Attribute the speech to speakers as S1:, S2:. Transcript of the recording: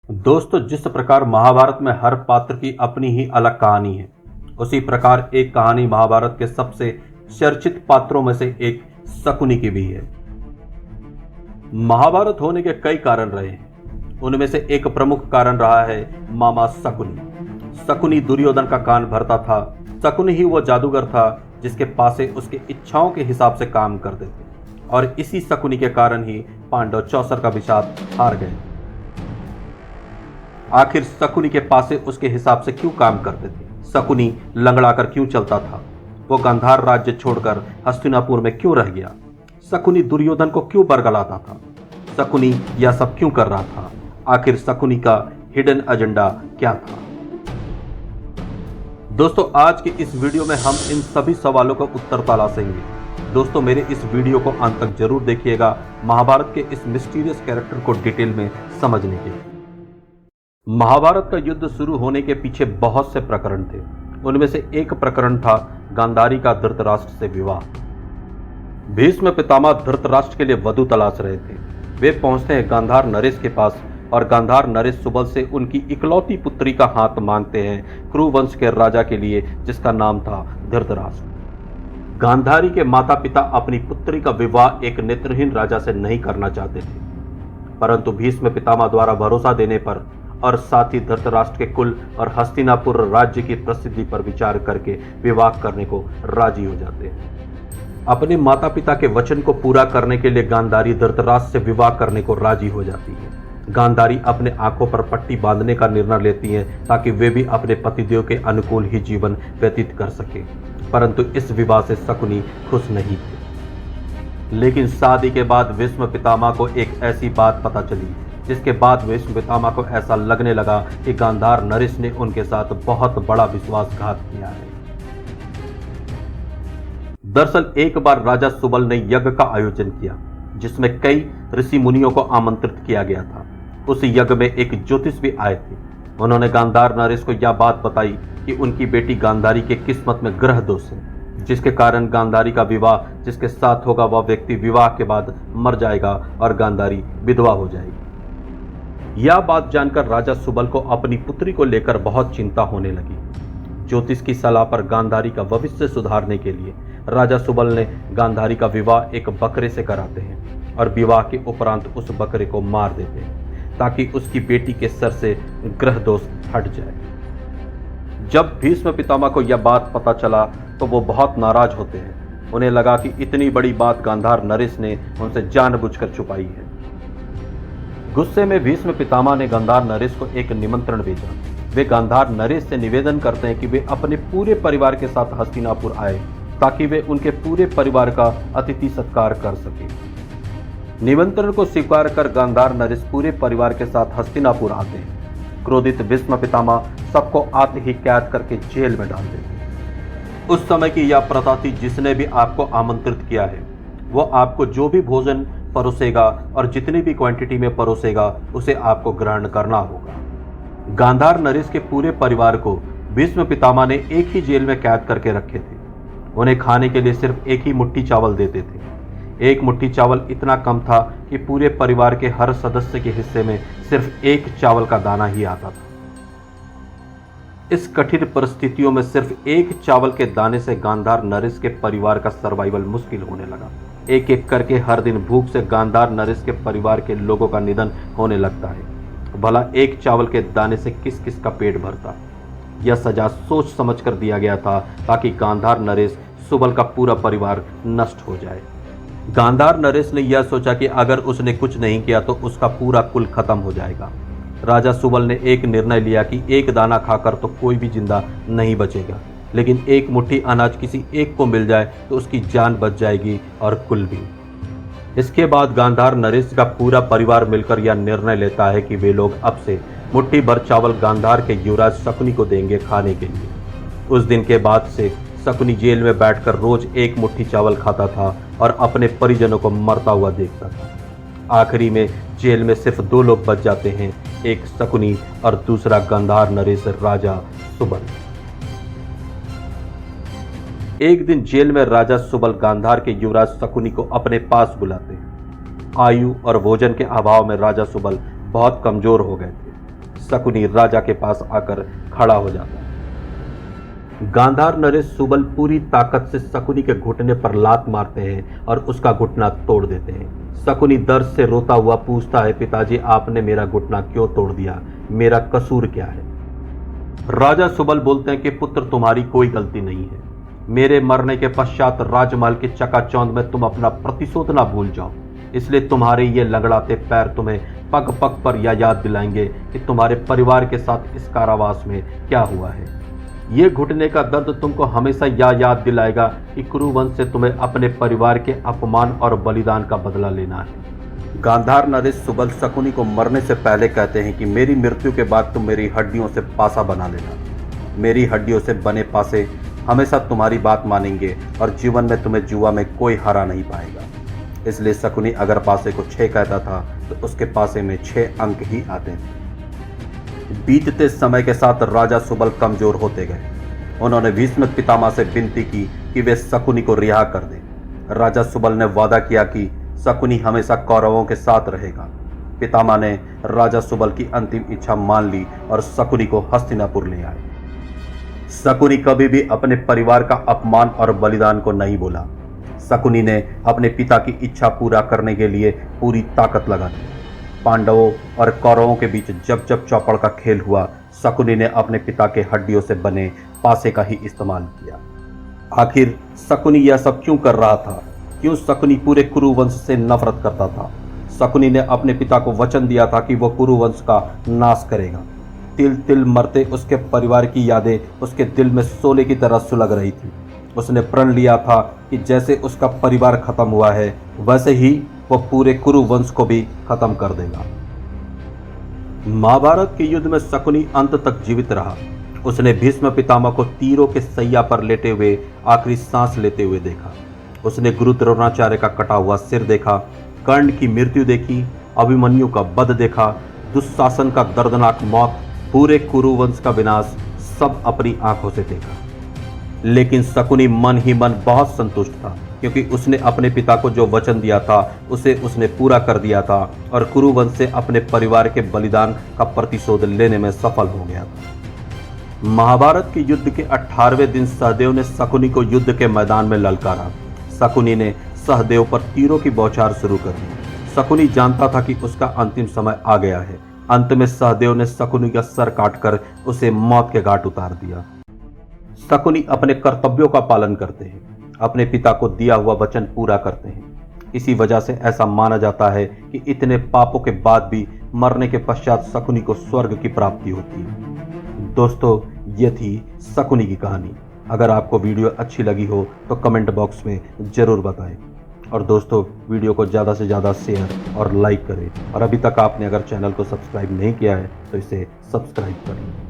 S1: दोस्तों, जिस प्रकार महाभारत में हर पात्र की अपनी ही अलग कहानी है, उसी प्रकार एक कहानी महाभारत के सबसे चर्चित पात्रों में से एक शकुनी की भी है। महाभारत होने के कई कारण रहे हैं। उनमें से एक प्रमुख कारण रहा है मामा शकुनी। शकुनी दुर्योधन का कान भरता था। शकुनी ही वो जादूगर था जिसके पासे उसके इच्छाओं के हिसाब से काम करते थे, और इसी शकुनी के कारण ही पांडव चौसर का विषाद हार गए। आखिर शकुनी के पासे उसके हिसाब से क्यों काम करते थे? शकुनी लंगड़ाकर क्यों चलता था? वो गांधार राज्य छोड़कर हस्तिनापुर में क्यों रह गया? शकुनी दुर्योधन को क्यों बरगलाता था? शकुनी यह सब क्यों कर रहा था? आखिर शकुनी का हिडन एजेंडा क्या था? दोस्तों, आज की इस वीडियो में हम इन सभी सवालों का उत्तर तलाशेंगे। दोस्तों, मेरे इस वीडियो को अंत तक जरूर देखिएगा, महाभारत के इस मिस्टीरियस कैरेक्टर को डिटेल में समझने के लिए। महाभारत का युद्ध शुरू होने के पीछे बहुत से प्रकरण थे। उनमें से एक प्रकरण था गांधारी का धृतराष्ट्र से विवाह। भीष्म पितामह धृतराष्ट्र के लिए वधू तलाश रहे थे। वे पहुंचते हैं गांधार नरेश के पास, और गांधार नरेश सुबल से उनकी इकलौती पुत्री का हाथ मांगते हैं कुरु वंश के राजा के लिए, जिसका नाम था धृतराष्ट्र। गांधारी के माता पिता अपनी पुत्री का विवाह एक नेत्रहीन राजा से नहीं करना चाहते थे, परंतु भीष्म पितामह द्वारा भरोसा देने पर और साथ ही धृतराष्ट्र के कुल और हस्तिनापुर राज्य की प्रसिद्धि पर विचार करके विवाह करने को राजी हो जाते हैं। अपने माता पिता के वचन को पूरा करने के लिए गांधारी धृतराष्ट्र से विवाह करने को राजी हो जाती है। गांधारी अपने आंखों पर पट्टी बांधने का निर्णय लेती है ताकि वे भी अपने पतिदेव के अनुकूल ही जीवन व्यतीत कर सके, परंतु इस विवाह से शकुनी खुश नहीं थे। लेकिन शादी के बाद भीष्म पितामह को एक ऐसी बात पता चली, जिसके बाद भीष्म पितामह को ऐसा लगने लगा कि गांधार नरेश ने उनके साथ बहुत बड़ा विश्वासघात किया है। दरअसल एक बार राजा सुबल ने यज्ञ का आयोजन किया, जिसमें कई ऋषि मुनियों को आमंत्रित किया गया था। उस यज्ञ में एक ज्योतिष भी आए थे। उन्होंने गांधार नरेश को यह बात बताई कि उनकी बेटी गांधारी के किस्मत में ग्रह दोष है, जिसके कारण गांधारी का विवाह जिसके साथ होगा वह व्यक्ति विवाह के बाद मर जाएगा और गांधारी विधवा हो जाएगी। यह बात जानकर राजा सुबल को अपनी पुत्री को लेकर बहुत चिंता होने लगी। ज्योतिष की सलाह पर गांधारी का भविष्य सुधारने के लिए राजा सुबल ने गांधारी का विवाह एक बकरे से कराते हैं, और विवाह के उपरांत उस बकरे को मार देते हैं ताकि उसकी बेटी के सर से ग्रह दोष हट जाए। जब भीष्म पितामह को यह बात पता चला तो वो बहुत नाराज होते हैं। उन्हें लगा कि इतनी बड़ी बात गांधार नरेश ने उनसे जानबूझकर छुपाई है। गुस्से में भीष्म पितामह ने गांधार नरेश को एक निमंत्रण भेजा। वे गांधार नरेश से निवेदन करते हैं कि वे अपने पूरे परिवार के साथ हस्तिनापुर आए ताकि वे उनके पूरे परिवार का अतिथि सत्कार कर सके। निमंत्रण को स्वीकार कर गांधार नरेश पूरे परिवार के साथ हस्तिनापुर आते हैं। क्रोधित भीष्म पितामह सबको आते ही कैद करके जेल में डाल देते हैं। उस समय की यह प्रथा थी, जिसने भी आपको आमंत्रित किया है वो आपको जो भी भोजन परोसेगा और जितनी भी क्वांटिटी में परोसेगा उसे आपको ग्रहण करना होगा। गांधार नरेश के पूरे परिवार को भीष्म पितामह ने एक ही जेल में कैद करके रखे थे। उन्हें खाने के लिए सिर्फ एक ही मुट्ठी चावल देते थे। एक मुट्ठी चावल इतना कम था कि पूरे परिवार के हर सदस्य के हिस्से में सिर्फ एक चावल का दाना ही आता था। इस कठिन परिस्थितियों में सिर्फ एक चावल के दाने से गांधार नरेश के परिवार का सर्वाइवल मुश्किल होने लगा। एक एक करके हर दिन भूख से गांधार नरेश के परिवार के लोगों का निधन होने लगता है। भला एक चावल के दाने से किस किस का पेट भरता? यह सजा सोच समझ कर दिया गया था ताकि गांधार नरेश सुबल का पूरा परिवार नष्ट हो जाए। गांधार नरेश ने यह सोचा कि अगर उसने कुछ नहीं किया तो उसका पूरा कुल खत्म हो जाएगा। राजा सुबल ने एक निर्णय लिया कि एक दाना खाकर तो कोई भी जिंदा नहीं बचेगा, लेकिन एक मुट्ठी अनाज किसी एक को मिल जाए तो उसकी जान बच जाएगी और कुल भी। इसके बाद गांधार नरेश का पूरा परिवार मिलकर यह निर्णय लेता है कि वे लोग अब से मुट्ठी भर चावल गांधार के युवराज शकुनी को देंगे खाने के लिए। उस दिन के बाद से शकुनी जेल में बैठकर रोज एक मुट्ठी चावल खाता था और अपने परिजनों को मरता हुआ देखता था। आखिरी में जेल में सिर्फ दो लोग बच जाते हैं, एक शकुनी और दूसरा गांधार नरेश राजा सुबल। एक दिन जेल में राजा सुबल गांधार के युवराज शकुनी को अपने पास बुलाते हैं। आयु और भोजन के अभाव में राजा सुबल बहुत कमजोर हो गए थे। शकुनी राजा के पास आकर खड़ा हो जाता है। गांधार नरेश सुबल पूरी ताकत से शकुनी के घुटने पर लात मारते हैं और उसका घुटना तोड़ देते हैं। शकुनी दर्द से रोता हुआ पूछता है, पिताजी आपने मेरा घुटना क्यों तोड़ दिया, मेरा कसूर क्या है? राजा सुबल बोलते हैं कि पुत्र तुम्हारी कोई गलती नहीं है। मेरे मरने के पश्चात राजमहल के चकाचौंध में तुम अपना प्रतिशोध ना भूल जाओ, इसलिए तुम्हारे ये लंगड़ाते पैर तुम्हें पग पग पर यह याद दिलाएंगे कि तुम्हारे परिवार के साथ इस कारावास में क्या हुआ है। ये घुटने का दर्द तुमको हमेशा यह याद दिलाएगा कि कुरुवंश से तुम्हें अपने परिवार के अपमान और बलिदान का बदला लेना है। गांधार नरेश सुबल शकुनी को मरने से पहले कहते हैं कि मेरी मृत्यु के बाद तुम मेरी हड्डियों से पासा बना लेना। मेरी हड्डियों से बने पासे हमेशा तुम्हारी बात मानेंगे और जीवन में तुम्हें जुआ में कोई हरा नहीं पाएगा। इसलिए शकुनी अगर पासे को 6 कहता था तो उसके पासे में 6 अंक ही आते थे। बीतते समय के साथ राजा सुबल कमजोर होते गए। उन्होंने भीष्म पितामह से विनती की कि वे शकुनी को रिहा कर दें। राजा सुबल ने वादा किया कि शकुनी हमेशा कौरवों के साथ रहेगा। पितामह ने राजा सुबल की अंतिम इच्छा मान ली और शकुनी को हस्तिनापुर ले आए। शकुनी कभी भी अपने परिवार का अपमान और बलिदान को नहीं भूला। शकुनी ने अपने पिता की इच्छा पूरा करने के लिए पूरी ताकत लगा दी। पांडवों और कौरवों के बीच जब जब चौपड़ का खेल हुआ, शकुनी ने अपने पिता के हड्डियों से बने पासे का ही इस्तेमाल किया। आखिर शकुनी यह सब क्यों कर रहा था? क्यों शकुनी पूरे कुरुवंश से नफरत करता था? शकुनी ने अपने पिता को वचन दिया था कि वह कुरुवंश का नाश करेगा। तिल तिल मरते उसके परिवार की यादें उसके दिल में शोले की तरह सुलग रही थी। उसने प्रण लिया था कि जैसे उसका परिवार खत्म हुआ है, वैसे ही वह पूरे कुरुवंश को भी खत्म कर देगा। महाभारत के युद्ध में शकुनी अंत तक जीवित रहा। उसने भीष्म पितामह को तीरों के सैया पर लेटे हुए आखिरी सांस लेते हुए देखा। उसने गुरु द्रोणाचार्य का कटा हुआ सिर देखा, कर्ण की मृत्यु देखी, अभिमन्यु का वध देखा, दुशासन का दर्दनाक मौत, पूरे कुरुवंश का विनाश, सब अपनी आंखों से देखा। लेकिन शकुनी मन ही मन बहुत संतुष्ट था, क्योंकि उसने अपने पिता को जो वचन दिया था उसे उसने पूरा कर दिया था और कुरुवंश से अपने परिवार के बलिदान का प्रतिशोध लेने में सफल हो गया था। महाभारत के युद्ध के 18वें दिन सहदेव ने शकुनी को युद्ध के मैदान में ललकारा। शकुनी ने सहदेव पर तीरों की बौछार शुरू कर दी। शकुनी जानता था कि उसका अंतिम समय आ गया है। अंत में सहदेव ने शकुनी का सर काटकर उसे मौत के घाट उतार दिया। शकुनी अपने कर्तव्यों का पालन करते हैं, अपने पिता को दिया हुआ वचन पूरा करते हैं। इसी वजह से ऐसा माना जाता है कि इतने पापों के बाद भी मरने के पश्चात शकुनी को स्वर्ग की प्राप्ति होती है। दोस्तों, ये थी शकुनी की कहानी। अगर आपको वीडियो अच्छी लगी हो तो कमेंट बॉक्स में ज़रूर बताएं। और दोस्तों, वीडियो को ज़्यादा से ज़्यादा शेयर और लाइक करें। और अभी तक आपने अगर चैनल को सब्सक्राइब नहीं किया है तो इसे सब्सक्राइब करें।